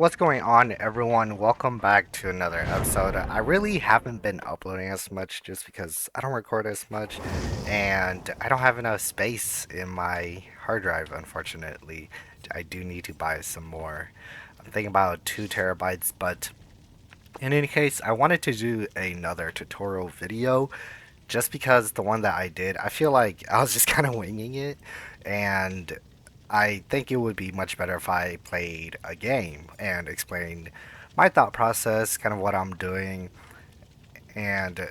What's going on, everyone? Welcome back to another episode. I really haven't been uploading as much just because I don't record as much and I don't have enough space in my hard drive, unfortunately. I do need to buy some more. I'm thinking about 2 terabytes, but in any case, I wanted to do another tutorial video just because the one that I did, I feel like I was just kind of winging it, and I think it would be much better if I played a game and explained my thought process, kind of what I'm doing, and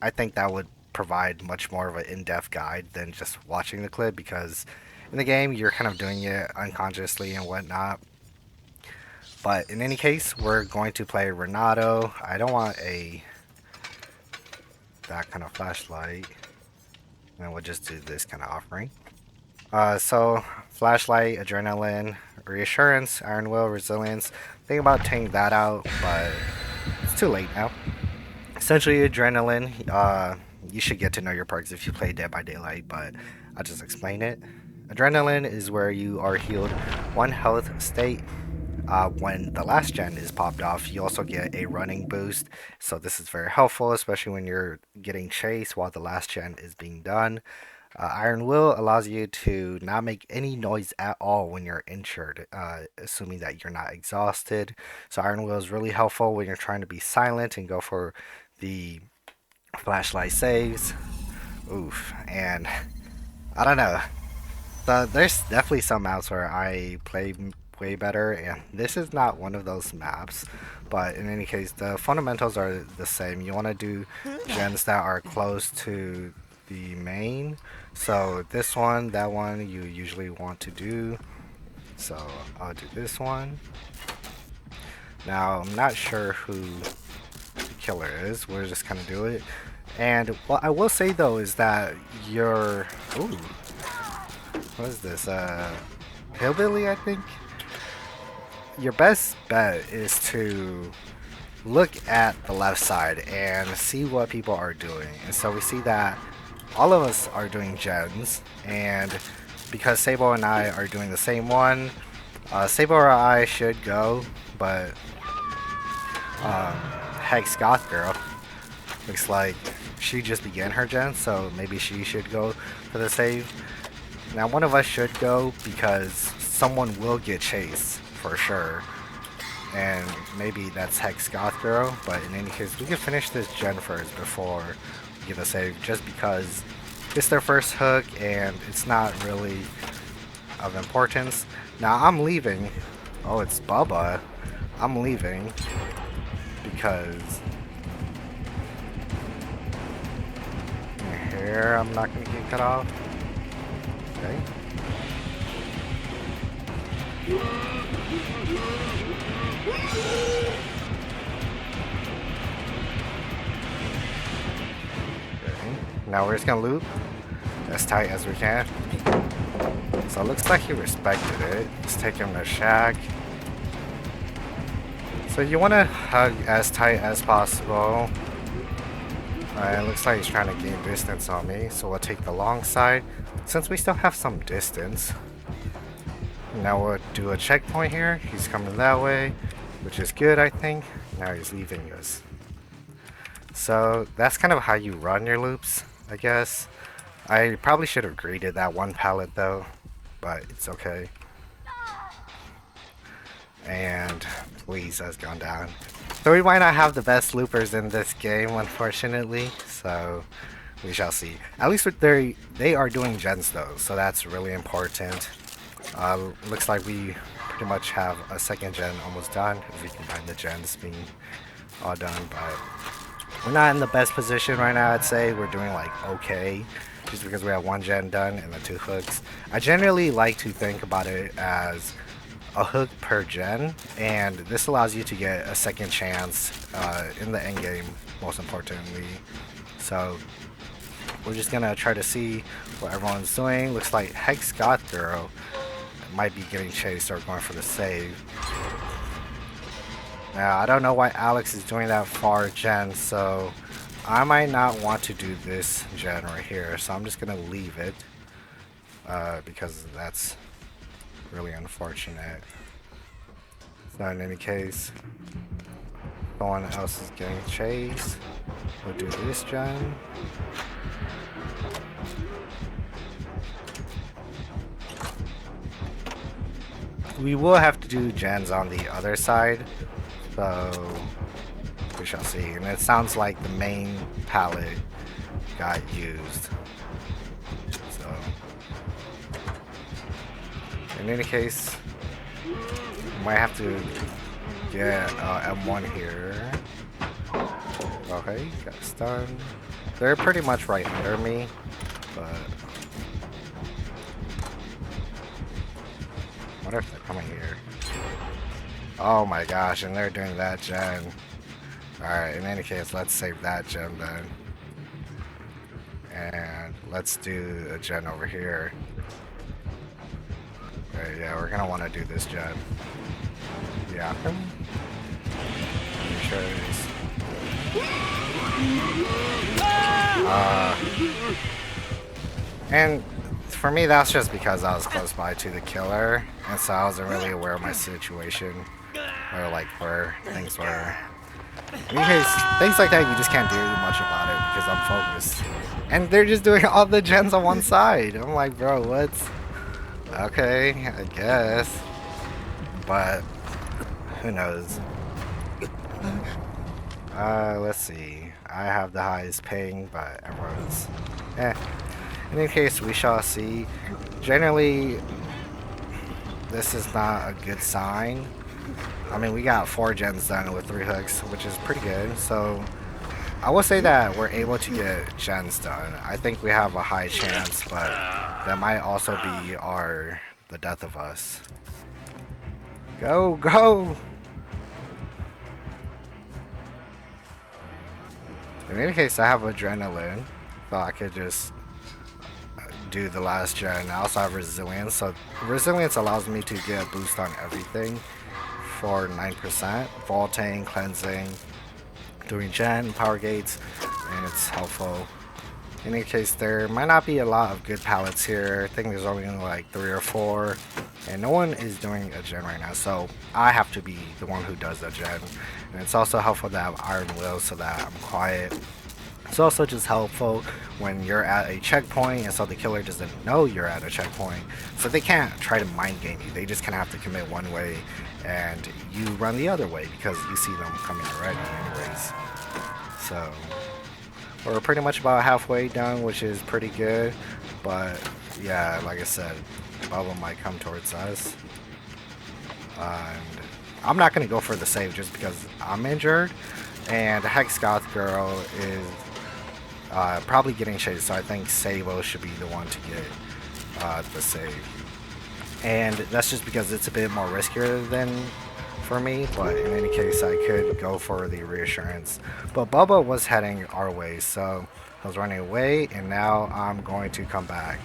I think that would provide much more of an in-depth guide than just watching the clip because in the game you're kind of doing it unconsciously and whatnot. But in any case, we're going to play Renato. I don't want a that kind of flashlight, and we'll just do this kind of offering. So flashlight, adrenaline, reassurance, iron will, resilience. Think about taking that out, but it's too late now. Essentially, adrenaline. You should get to know your perks if you play Dead by Daylight, but I'll just explain it. Adrenaline is where you are healed 1 health state. When the last gen is popped off, you also get a running boost. So this is very helpful, especially when you're getting chased while the last gen is being done. Iron Will allows you to not make any noise at all when you're injured, assuming that you're not exhausted. So Iron Will is really helpful when you're trying to be silent and go for the flashlight saves. Oof, and I don't know. There's definitely some maps where I play way better, and this is not one of those maps. But in any case, the fundamentals are the same. You want to do gens that are close to the main. So this one, that one, you usually want to do. So I'll do this one. Now I'm not sure who the killer is. We're just gonna do it. And what I will say though is that your ooh, what is this? Hillbilly, I think. Your best bet is to look at the left side and see what people are doing. And so we see that all of us are doing gens, and because Sable and I are doing the same one, Sable or I should go, but Hex Goth Girl looks like she just began her gen, so maybe she should go for the save. Now one of us should go because someone will get chased for sure, and maybe that's Hex Goth Girl, but in any case we can finish this gen first before we get a save, just because it's their first hook and it's not really of importance. Now I'm leaving. Oh, it's Bubba. I'm leaving because here I'm not gonna get cut off. Okay. Now we're just gonna loop as tight as we can. So it looks like he respected it. Let's take him to Shack. So you want to hug as tight as possible. It looks like he's trying to gain distance on me, so we'll take the long side since we still have some distance. Now we'll do a checkpoint here. He's coming that way, which is good, I think. Now he's leaving us. So that's kind of how you run your loops, I guess. I probably should have greeted that one pallet though, but it's okay. And please has gone down. So we might not have the best loopers in this game, unfortunately. So we shall see. At least with they are doing gens though, so that's really important. Looks like we pretty much have a second gen almost done, if we combine the gens being all done, but we're not in the best position right now. I'd say we're doing like okay, just because we have 1 gen done and the 2 hooks. I generally like to think about it as a hook per gen, and this allows you to get a second chance in the end game, most importantly. So we're just gonna try to see what everyone's doing. Looks like Hex Goth Girl might be getting chased or going for the save. Now I don't know why Alex is doing that far gen, so I might not want to do this gen right here, so I'm just gonna leave it because that's really unfortunate. So in any case, someone else is getting chased. We'll do this gen. We will have to do gens on the other side, so we shall see. And it sounds like the main palette got used. So in any case, we might have to get M1 here. Okay, got stunned. They're pretty much right under me, but what if they're coming here? Oh my gosh, and they're doing that gen. Alright, in any case, let's save that gen then. And let's do a gen over here. Right, yeah, we're gonna want to do this gen. Yeah. Pretty sure it is. And for me, that's just because I was close by to the killer, and so I wasn't really aware of my situation, or like where things were. In any case, things like that, you just can't do much about it because I'm focused. And they're just doing all the gens on one side. I'm like, bro, what's... Okay, I guess. But, who knows? Let's see. I have the highest ping, but everyone's... In any case, we shall see. Generally, this is not a good sign. I mean, we got 4 gens done with 3 hooks, which is pretty good. So, I will say that we're able to get gens done. I think we have a high chance, but that might also be the death of us. Go, go! In any case, I have adrenaline, so I could just do the last gen. I also have resilience, so resilience allows me to get a boost on everything for 9%. Vaulting, cleansing, doing gen, power gates, and it's helpful. In any case, there might not be a lot of good palettes here. I think there's only like 3 or 4, and no one is doing a gen right now, so I have to be the one who does a gen. And it's also helpful to have Iron Will so that I'm quiet. It's also just helpful when you're at a checkpoint, and so the killer doesn't know you're at a checkpoint, so they can't try to mind game you. They just kind of have to commit one way, and you run the other way because you see them coming already anyways. So we're pretty much about halfway done, which is pretty good. But yeah, like I said, Bubba might come towards us. And I'm not going to go for the save just because I'm injured. And Hex Goth Girl is probably getting chased, so I think Sabo should be the one to get the save. And that's just because it's a bit more riskier than for me, but in any case, I could go for the reassurance. But Bubba was heading our way, so I was running away, and now I'm going to come back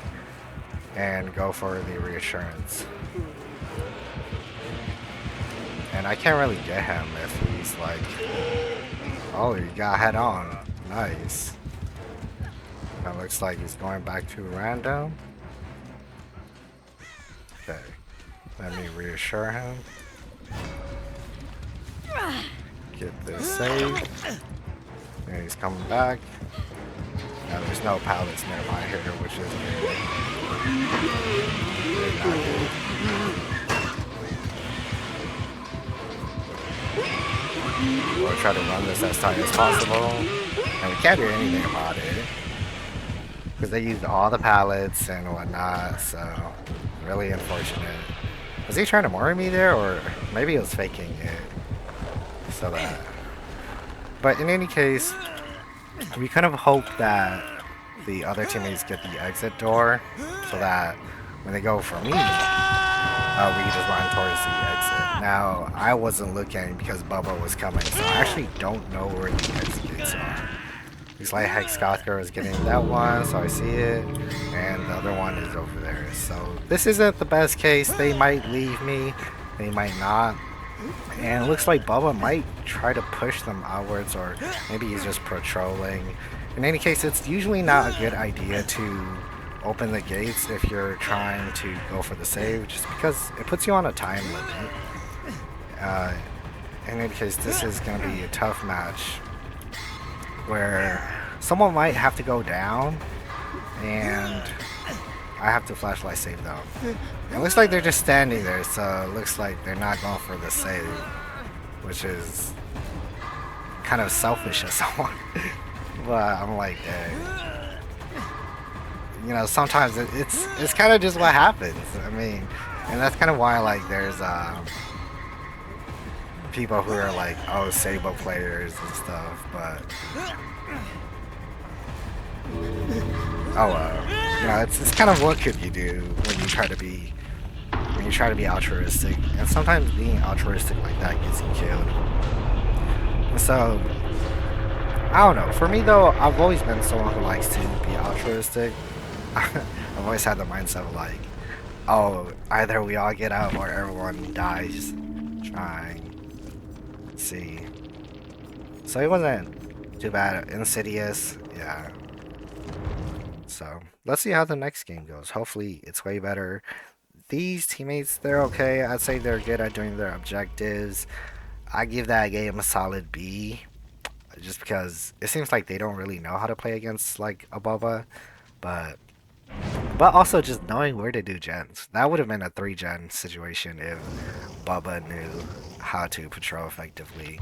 and go for the reassurance. And I can't really get him if he's like... Oh, he got head on. Nice. That looks like he's going back to random. Okay. Let me reassure him. Get this saved. And he's coming back. Now there's no pallets nearby here, which is good. We'll try to run this as tight as possible. And we can't do anything about it. Because they used all the pallets and whatnot, so really unfortunate. Was he trying to murder me there, or maybe he was faking it? So that. But in any case, we kind of hope that the other teammates get the exit door, so that when they go for me, we can just run towards the exit. Now, I wasn't looking because Bubba was coming, so I actually don't know where the exit gates are. Looks like Hex Gothker is getting that one, so I see it, and the other one is over there. So this isn't the best case. They might leave me, they might not. And it looks like Bubba might try to push them outwards, or maybe he's just patrolling. In any case, it's usually not a good idea to open the gates if you're trying to go for the save, just because it puts you on a time limit. Uh, in any case, this is going to be a tough match where someone might have to go down, and I have to flashlight save them. It looks like they're just standing there, so it looks like they're not going for the save, which is kind of selfish as someone. But I'm like, dang. You know, sometimes it's kind of just what happens. I mean, and that's kind of why like there's people who are like, oh, Sabo players and stuff, but oh well. You know, it's kind of what could you do when you try to be altruistic, and sometimes being altruistic like that gets you killed. And so I don't know. For me though, I've always been someone who likes to be altruistic. I've always had the mindset of like, oh, either we all get out or everyone dies trying. Let's see. So it wasn't too bad. Insidious, yeah. So let's see how the next game goes. Hopefully it's way better. These teammates, they're okay. I'd say they're good at doing their objectives. I give that game a solid B, just because it seems like they don't really know how to play against like a Bubba, but also just knowing where to do gens. That would have been a 3-gen situation if Bubba knew how to patrol effectively.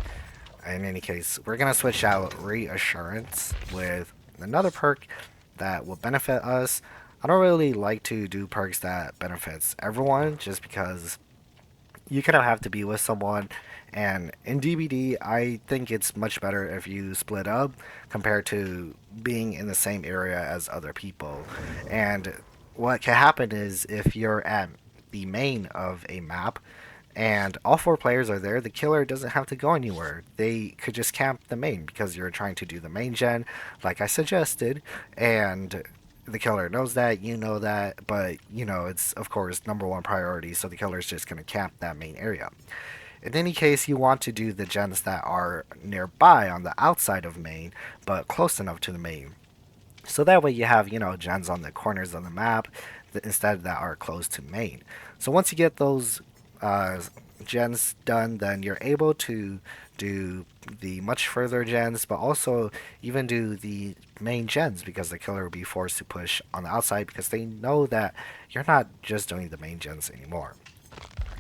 In any case, we're gonna switch out Reassurance with another perk that will benefit us. I don't really like to do perks that benefits everyone, just because you kind of have to be with someone, and in DBD I think it's much better if you split up compared to being in the same area as other people. And what can happen is if you're at the main of a map and all 4 players are there, the killer doesn't have to go anywhere. They could just camp the main because you're trying to do the main gen like I suggested, and the killer knows that, you know that, but you know it's of course #1 priority, so the killer's just going to camp that main area. In any case, you want to do the gens that are nearby on the outside of main, but close enough to the main. So that way you have, you know, gens on the corners of the map instead that are close to main. So once you get those gens done, then you're able to do the much further gens, but also even do the main gens, because the killer will be forced to push on the outside because they know that you're not just doing the main gens anymore.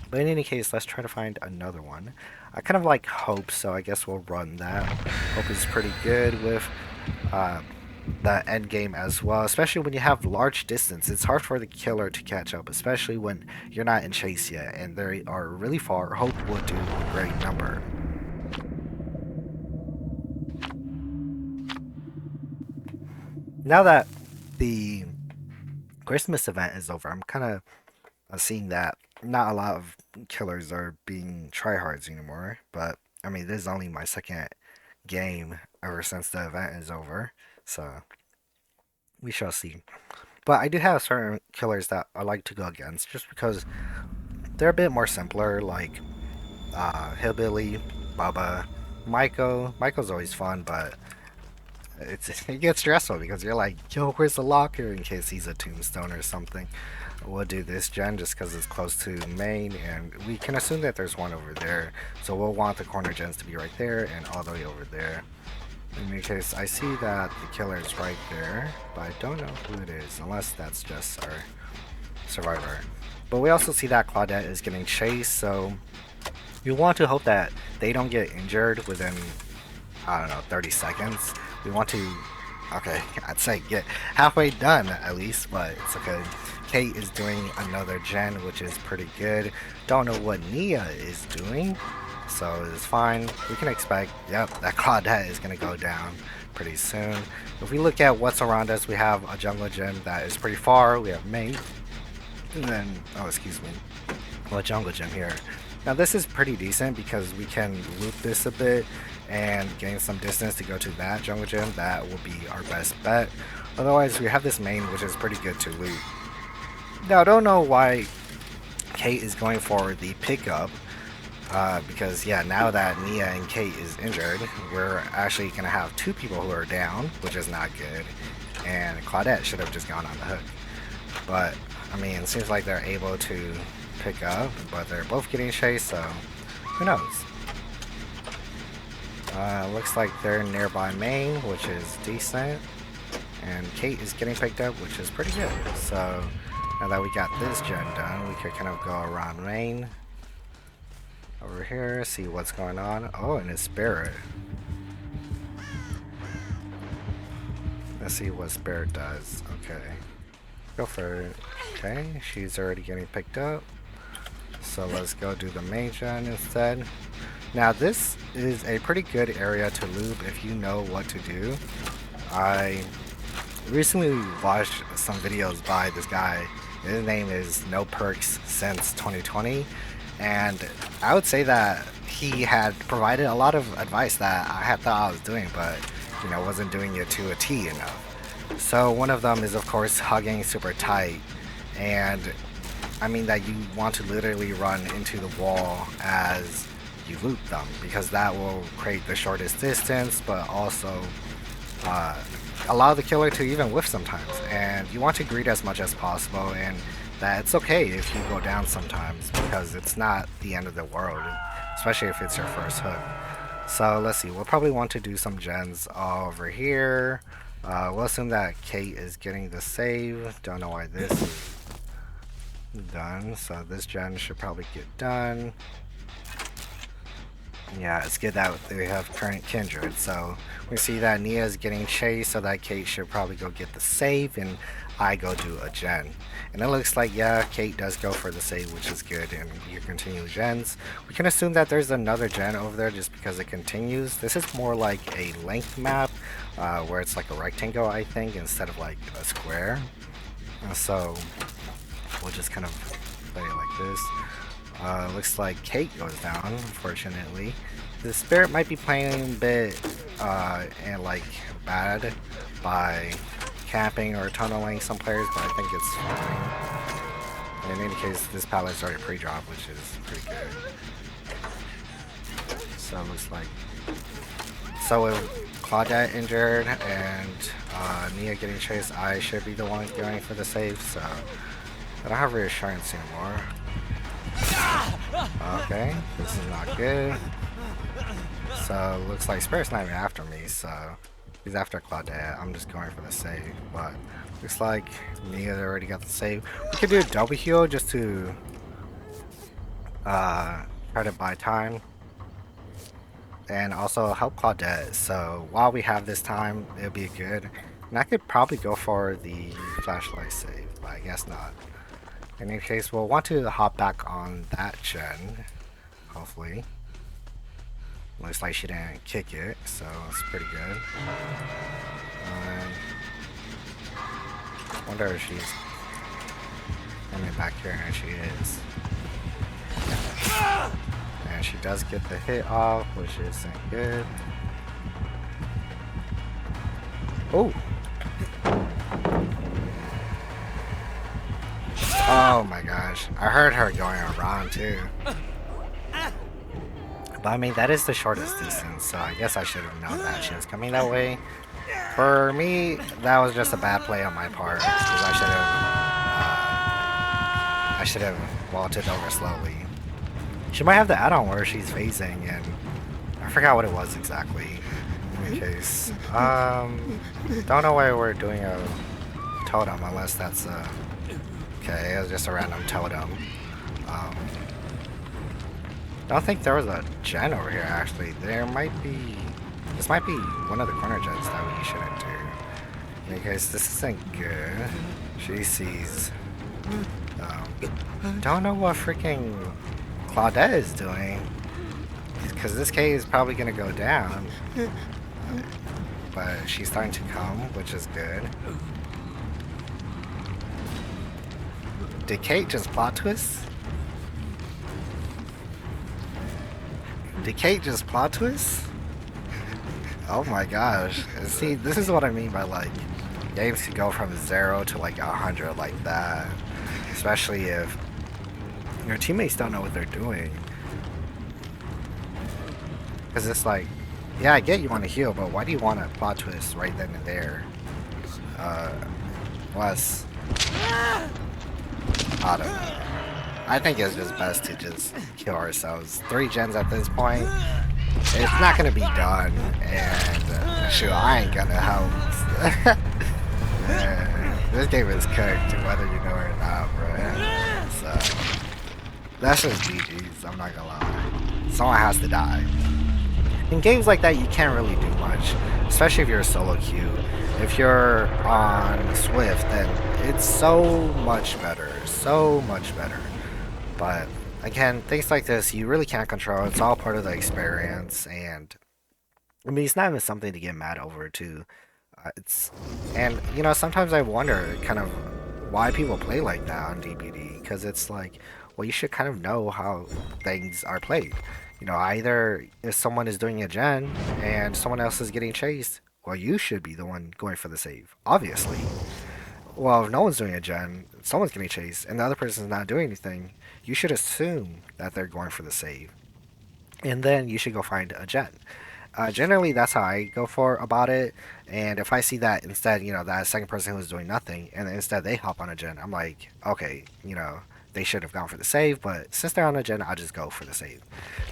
But in any case, let's try to find another one. I kind of like Hope, so I guess we'll run that. Hope is pretty good with the end game as well, especially when you have large distance. It's hard for the killer to catch up, especially when you're not in chase yet and they are really far. Hope will do a great number. Now that the Christmas event is over, I'm kind of seeing that not a lot of killers are being tryhards anymore. But I mean, this is only my second game ever since the event is over, so we shall see. But I do have certain killers that I like to go against just because they're a bit more simpler, like Hillbilly, Bubba, Maiko. Maiko's always fun, but it gets stressful because you're like, yo, where's the locker, in case he's a tombstone or something. We'll do this gen just because it's close to main, and we can assume that there's one over there, so we'll want the corner gens to be right there and all the way over there. In any case, I see that the killer is right there, but I don't know who it is, unless that's just our survivor. But we also see that Claudette is getting chased, so you want to hope that they don't get injured within, I don't know, 30 seconds. We want to, okay, I'd say get halfway done at least, but it's okay. Kate is doing another gen, which is pretty good. Don't know what Nia is doing, so it's fine. We can expect, yep, that Claudette is going to go down pretty soon. If we look at what's around us, we have a jungle gym that is pretty far. We have main, and then, oh, excuse me, well, jungle gym here. Now this is pretty decent because we can loop this a bit and gain some distance to go to that jungle gym. That will be our best bet. Otherwise, we have this main, which is pretty good to loot. Now, I don't know why Kate is going for the pickup, because yeah, now that Nia and Kate is injured, we're actually going to have 2 people who are down, which is not good, and Claudette should have just gone on the hook. But, I mean, it seems like they're able to pick up, but they're both getting chased, so Who knows? Looks like they're nearby main, which is decent. And Kate is getting picked up, which is pretty good. So now that we got this gen done, we could kind of go around main. Over here, see what's going on. Oh, and his spirit. Let's see what spirit does. Okay. Go for it. Okay, she's already getting picked up. So let's go do the main gen instead. Now this is a pretty good area to loop if you know what to do. I recently watched some videos by this guy. His name is No Perks Since 2020. And I would say that he had provided a lot of advice that I had thought I was doing, but you know, wasn't doing it to a T enough. So one of them is of course hugging super tight, and I mean that you want to literally run into the wall as you loop them, because that will create the shortest distance, but also allow the killer to even whiff sometimes. And you want to greet as much as possible, and that it's okay if you go down sometimes, because it's not the end of the world, especially if it's your first hook. So let's see, we'll probably want to do some gens over here. We'll assume that Kate is getting the save. Don't know why this is done, so this gen should probably get done. Yeah, it's good that they have current kindred. So we see that Nia is getting chased, so that Kate should probably go get the save, and I go do a gen. And it looks like, yeah, Kate does go for the save, which is good, and you continue gens. We can assume that there's another gen over there just because it continues. This is more like a length map, where it's like a rectangle, I think, instead of like a square. So we'll just kind of play it like this. Looks like Kate goes down, unfortunately. The spirit might be playing a bit and like bad by camping or tunneling some players, but I think it's fine. In any case, this pallet's already pre-drop, which is pretty good. So it looks like, so with Claudette injured and Nia getting chased, I should be the one going for the save. So I don't have reassurance anymore. Okay, this is not good. So looks like Spirit's not even after me, so he's after Claudette. I'm just going for the save, but looks like Nia already got the save. We could do a double heal just to try to buy time and also help Claudette. So while we have this time, it'll be good. And I could probably go for the flashlight save, but I guess not. In any case, we'll want to hop back on that gen, hopefully. Looks like she didn't kick it, so it's pretty good. Wonder if she's coming back here, and she is. And she does get the hit off, which isn't good. Oh! Oh my gosh, I heard her going around too. But I mean, that is the shortest distance, so I guess I should have known that she was coming that way. For me, that was just a bad play on my part, because I should have vaulted over slowly. She might have the add-on where she's phasing, and I forgot what it was exactly. In any case, don't know why we're doing a totem unless that's a. Okay, it was just a random totem. Don't think there was a gen over here actually. There might be. This might be one of the corner gens that we shouldn't do. In any case, this isn't good. She sees. Don't know what freaking Claudette is doing. Because this K is probably gonna go down. But she's starting to come, which is good. Did Kate just plot twist? Did Kate just plot twist? Oh my gosh. See, this is what I mean by like, games can go from 0 to like 100 like that. Especially if your teammates don't know what they're doing. Because it's like, yeah, I get you want to heal, but why do you want to plot twist right then and there? Plus, I don't know. I think it's just best to just kill ourselves. 3 gens at this point. It's not gonna be done, and shoot, I ain't gonna help. This game is cooked, whether you know it or not, bro. So that's just GG's. I'm not gonna lie. Someone has to die. In games like that, you can't really do much, especially if you're a solo queue. If you're on Swift, then it's so much better, so much better. But again, things like this, you really can't control. It's all part of the experience, and I mean, it's not even something to get mad over, too. It's and you know, sometimes I wonder kind of why people play like that on DBD, because it's like, well, you should kind of know how things are played. You know, either if someone is doing a gen and someone else is getting chased, well, you should be the one going for the save, obviously. Well, if no one's doing a gen, someone's getting chased, and the other person's not doing anything, you should assume that they're going for the save. And then you should go find a gen. Generally, that's how I go for about it. And if I see that instead, you know, that second person who's doing nothing, and instead they hop on a gen, I'm like, okay, you know, they should have gone for the save, but since they're on a gen, I'll just go for the save.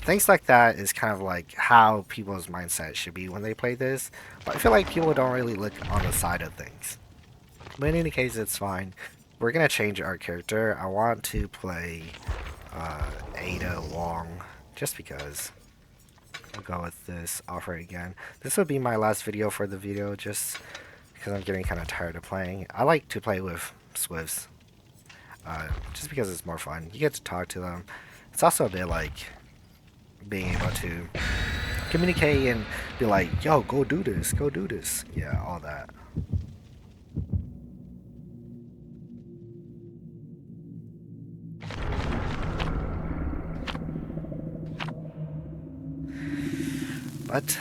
Things like that is kind of like how people's mindset should be when they play this. But I feel like people don't really look on the side of things. But in any case, it's fine. We're gonna change our character. I want to play Ada Wong, just because. I'll go with this offer again. This will be my last video for the video, just because I'm getting kind of tired of playing. I like to play with Swifts, just because it's more fun. You get to talk to them. It's also a bit like being able to communicate and be like, yo, go do this, go do this. Yeah, all that. But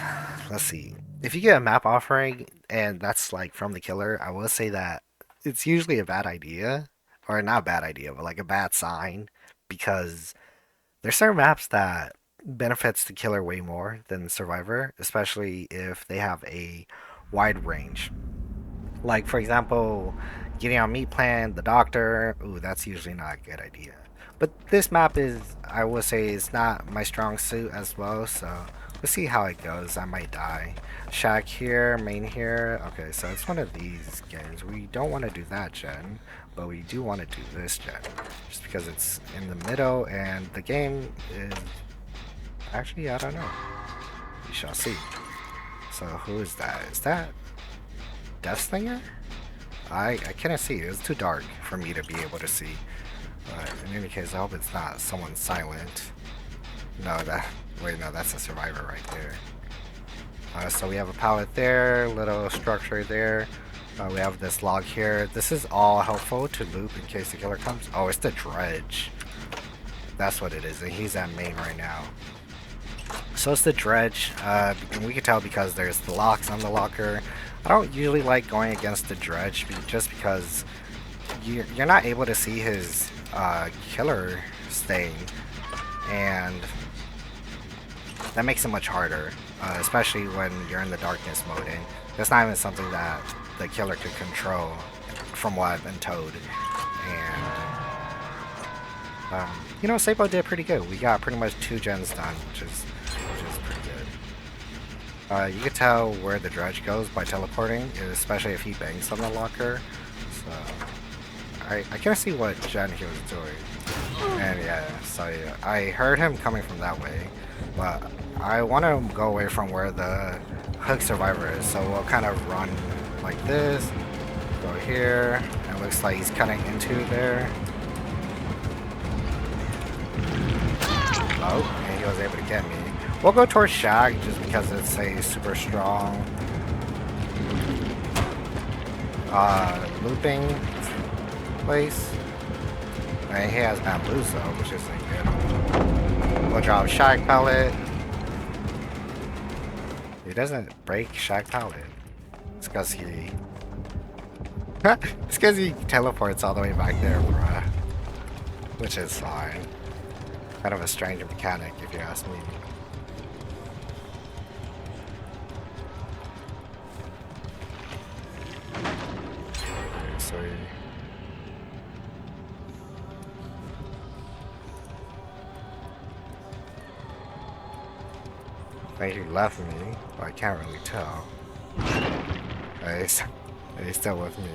let's see. If you get a map offering and that's like from the killer, I will say that it's usually a bad idea, or not a bad idea, but like a bad sign, because there's certain maps that benefits the killer way more than the survivor, especially if they have a wide range. Like for example, getting on meat plan, the doctor. Ooh, that's usually not a good idea. But this map is, I will say, is not my strong suit as well, so let's see how it goes. I might die. Shack here, main here. Okay, so it's one of these games. We don't want to do that gen, but we do want to do this gen, just because it's in the middle and the game is actually, I don't know. We shall see. So who is that? Is that Death Slinger? I couldn't see. It was too dark for me to be able to see. But in any case, I hope it's not someone silent. No, wait, no, that's a survivor right there. So we have a pallet there, little structure there. We have this log here. This is all helpful to loop in case the killer comes. Oh, it's the dredge. That's what it is, and he's at main right now. So it's the dredge, and we can tell because there's the locks on the locker. I don't usually like going against the dredge just because you're not able to see his killer stain, and that makes it much harder, especially when you're in the darkness mode, and that's not even something that the killer could control from what I've been told. And you know, Sabo did pretty good. We got pretty much 2 gens done, which is pretty good. You can tell where the dredge goes by teleporting, especially if he bangs on the locker. So I can't see what gen he was doing. And yeah, so yeah, I heard him coming from that way, but I want to go away from where the hook survivor is, so we'll kind of run like this, go here, and it looks like he's cutting into there. Oh, and he was able to get me. We'll go towards Shag just because it's a super strong looping place. And he has bamboozle, which isn't good. We'll drop Shag pellet. He doesn't break Shag pellet. It's because he it's because he teleports all the way back there, bruh. Which is fine. Kind of a strange mechanic, if you ask me. So Like he left me, but I can't really tell. He's still with me.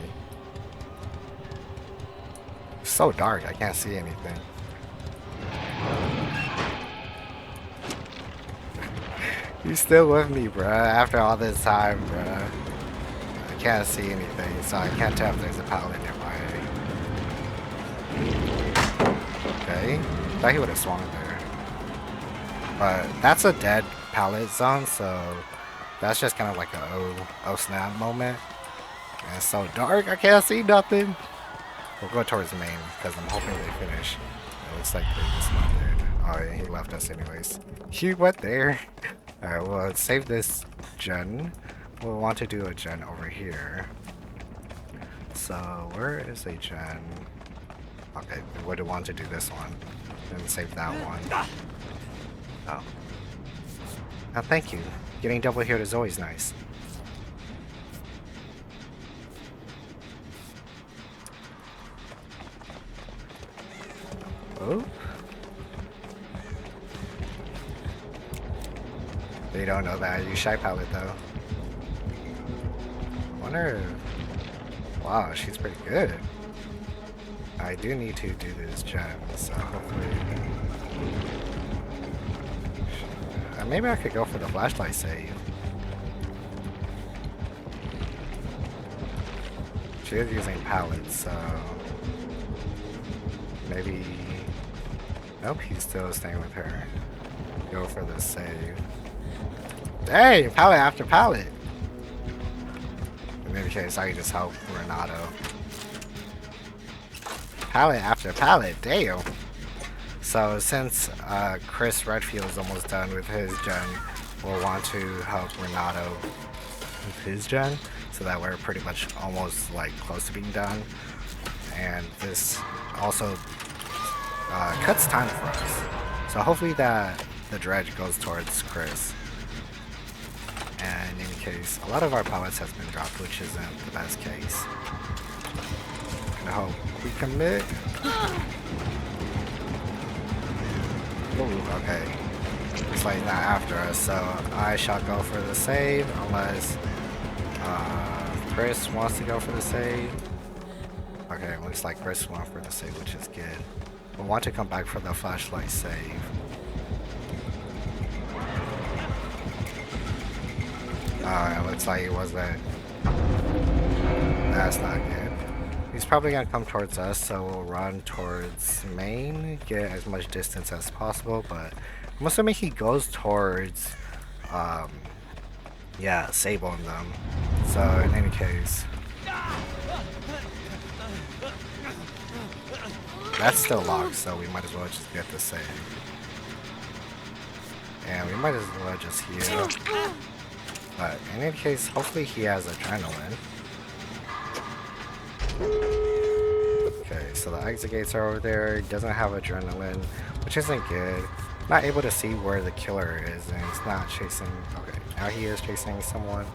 It's so dark, I can't see anything. He's still with me, bruh. After all this time, bruh. I can't see anything, so I can't tell if there's a pallet nearby. Okay. Thought he would have swung there. But that's a dead pallet zone, so that's just kind of like a oh snap moment. And it's so dark, I can't see nothing. We'll go towards main because I'm hoping they finish. It looks like they just went there. Oh yeah, he left us anyways. He went there. Alright, well, save this gen. We'll want to do a gen over here. So, where is a gen? Okay, we would want to do this one. And save that one. Oh. Oh, thank you. Getting double here is always nice. Oh. They don't know that. You shy palette though. I wonder. Wow, she's pretty good. I do need to do this gen, so hopefully. Maybe I could go for the flashlight save. She is using pallets, so maybe. Nope, he's still staying with her. Go for the save. Dang, pallet after pallet. In any case, I can just help Renato. Pallet after pallet, damn. So since Chris Redfield is almost done with his gen, we'll want to help Renato with his gen, so that we're pretty much almost like close to being done. And this also cuts time for us. So hopefully that the dredge goes towards Chris. And in any case, a lot of our pallets has been dropped, which isn't the best case. I hope we commit. Ooh, okay. Looks like not after us, so I shall go for the save unless Chris wants to go for the save. Okay, looks like Chris wants for the save, which is good. We'll want to come back for the flashlight save. It looks like he wasn't. That's not good. He's probably gonna come towards us, so we'll run towards main, get as much distance as possible, but I'm assuming he goes towards, yeah, Sable and them. So in any case, that's still locked, so we might as well just get the save. And we might as well just heal. But in any case, hopefully he has adrenaline. Okay, so the exit gates are over there. He doesn't have adrenaline, which isn't good. Not able to see where the killer is, and it's not chasing. Okay, now he is chasing someone.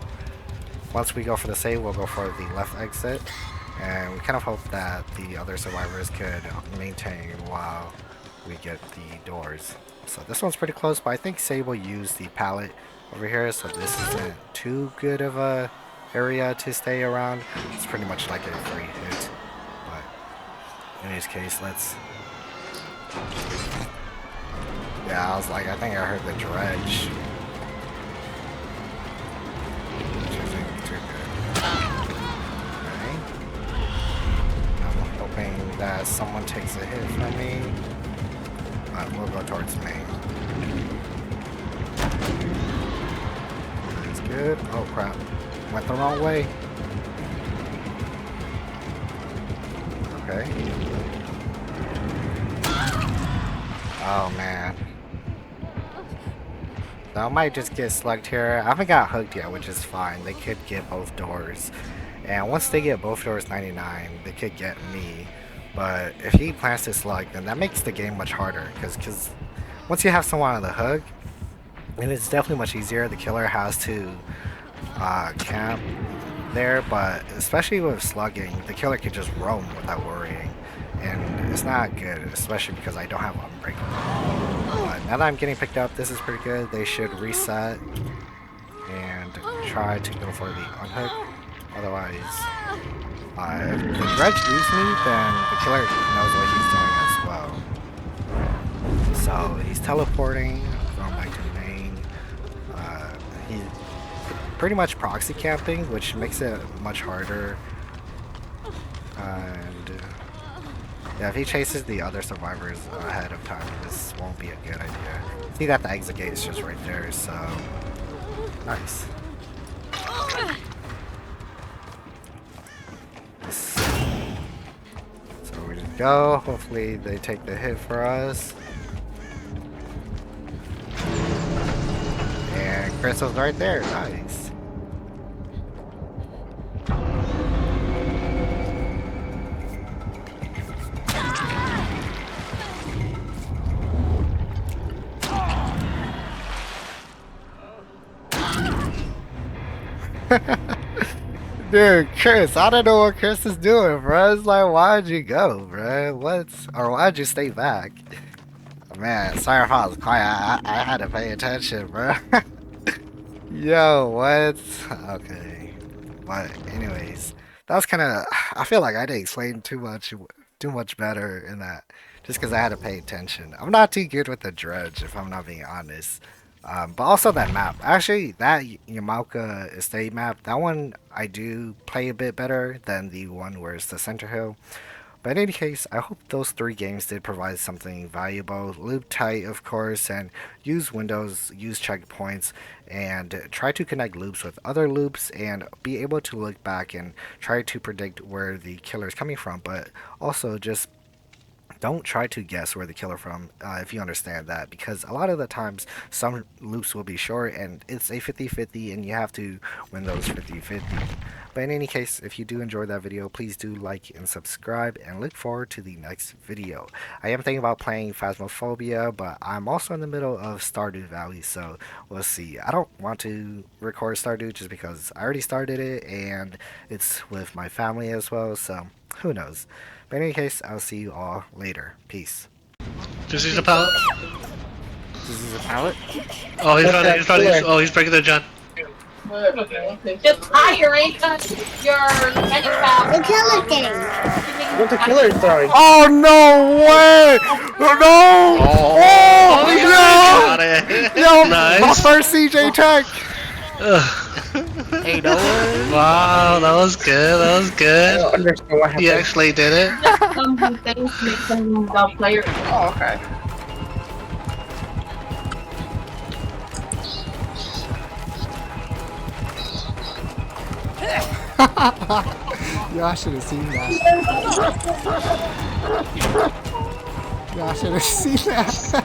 Once we go for the save, we'll go for the left exit, and we kind of hope that the other survivors could maintain while we get the doors. So this one's pretty close, but I think Sable used the pallet over here, so this isn't too good of a area to stay around. It's pretty much like a free hit, but in this case, let's. Yeah, I was like, I think I heard the dredge. Which isn't too good. Okay. I'm hoping that someone takes a hit from me. But we'll go towards me. That's good. Oh crap. Went the wrong way. Okay. Oh man. So I might just get slugged here. I haven't got hooked yet, which is fine. They could get both doors. And once they get both doors 99, they could get me. But if he plans to slug, then that makes the game much harder. Because once you have someone on the hook, and it's definitely much easier. The killer has to camp there, but especially with slugging, the killer could just roam without worrying. And it's not good, especially because I don't have Unbreakable. But now that I'm getting picked up, this is pretty good. They should reset and try to go for the unhook. Otherwise, if the dredge leaves me, then the killer knows what he's doing as well. So he's teleporting, going back to the main. He's pretty much proxy camping, which makes it much harder. And yeah, if he chases the other survivors ahead of time, this won't be a good idea. See that the exit gate is just right there, so nice. So we just go. Hopefully they take the hit for us. And Crystal's right there. Nice. Dude, Chris, I don't know what Chris is doing, bro. It's like, why'd you go, bro? Or why'd you stay back? Man, sorry if I was quiet. I had to pay attention, bro. Yo, what? Okay. But anyways, that was kind of. I feel like I didn't explain too much better in that, just because I had to pay attention. I'm not too good with the dredge, if I'm not being honest. But also that map. Actually, that Yamalka Estate map, that one I do play a bit better than the one where it's the center hill. But in any case, I hope those 3 games did provide something valuable. Loop tight, of course, and use windows, use checkpoints, and try to connect loops with other loops and be able to look back and try to predict where the killer is coming from. But also just don't try to guess where the killer from if you understand that, because a lot of the times some loops will be short and it's a 50-50 and you have to win those 50-50. But in any case, if you do enjoy that video, please do like and subscribe and look forward to the next video. I am thinking about playing Phasmophobia, but I'm also in the middle of Stardew Valley, so we'll see. I don't want to record Stardew just because I already started it and it's with my family as well, so who knows. But in any case, I'll see you all later. Peace. This is a pallet. This is a pallet? Oh, he's breaking the John. Just hire your manufacturer. The killer game. What's the killer throwing? Oh, no way! No! Oh, got it. Yo, Nice. my first CJ tech! Hey, no one. Wow, that was good. That was I good. don't understand what happened. You actually did it. Some things make them the player. Oh, okay. Yo, I should have seen that. Yo, I should have seen that.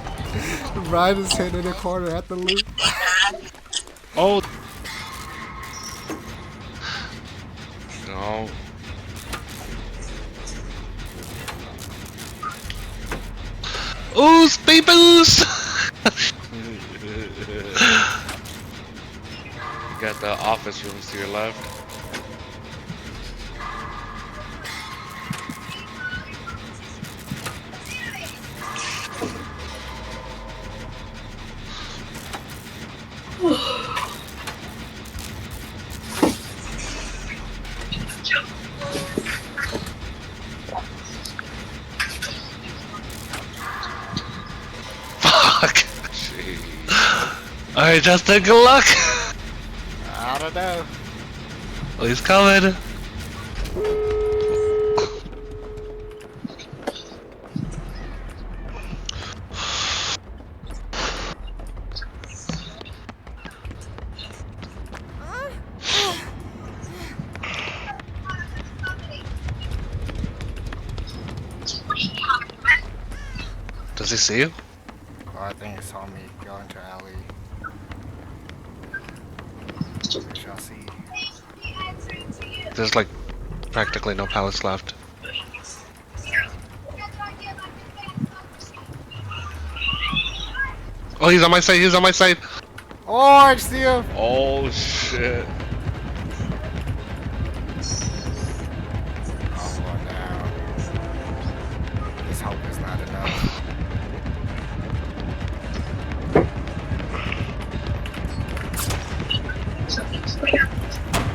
Brian is hitting in the corner at the loop. Oh. No. Ooh, speed boost! Got the office rooms to your left. Fuck! Jeez. Alright, Justin, good luck! I don't know. Oh, he's coming. Does he see you? Oh, I think he saw me go into alley. We shall see. There's like practically no pallets left. Oh, he's on my side, he's on my side. Oh, I see him! Oh shit. Oh, one down. His hope is not enough.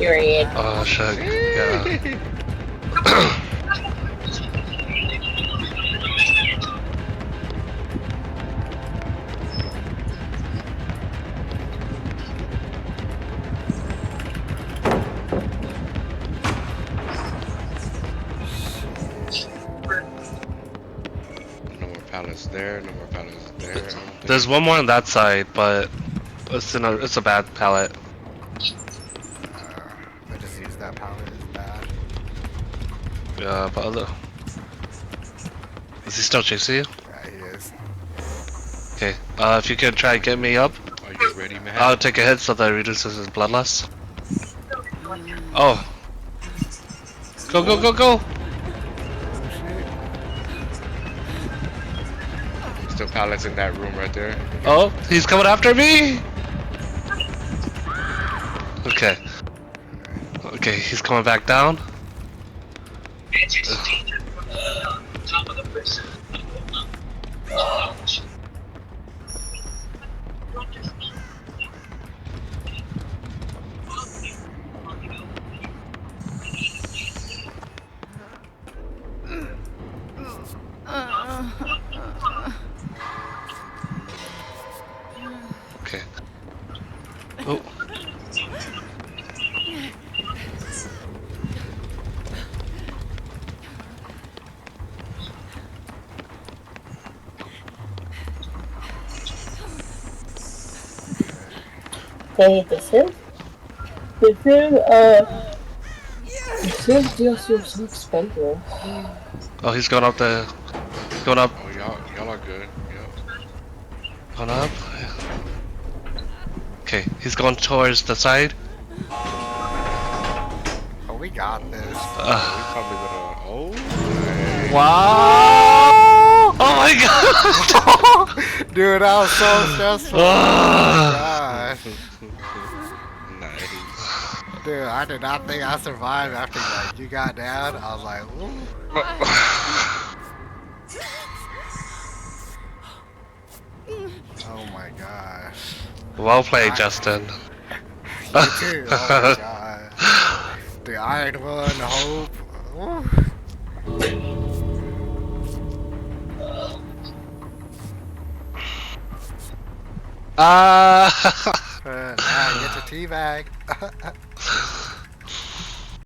Period. Oh shit. Yeah. No more pallets there. No more pallets there. I don't think. There's one more on that side, but it's a bad pallet. I just used that pallet. It's bad. Yeah, but is he still chasing you? Yeah, he is. Okay. If you can try and get me up, Are you ready, man? I'll take a hit so that it reduces his blood loss. Oh. Go, go, go, go! Still pallets in that room right there. Oh, he's coming after me! Okay. Okay, he's coming back down. Okay. Oh. Hey, this is just so expensive. Oh, he's going up the. Going up. Oh, y'all are good. Yep. Going up. Okay, he's going towards the side. Oh, we got this. We probably gonna. Oh. Wow! Oh my god! Dude, that was so stressful. Oh my gosh. Nice. Dude, I did not think I survived after like you got down. I was like, ooh. Oh my gosh. Well played, Justin. You too. Oh my god. The Iron One, Hope. Ooh. Ah! Now get your teabag.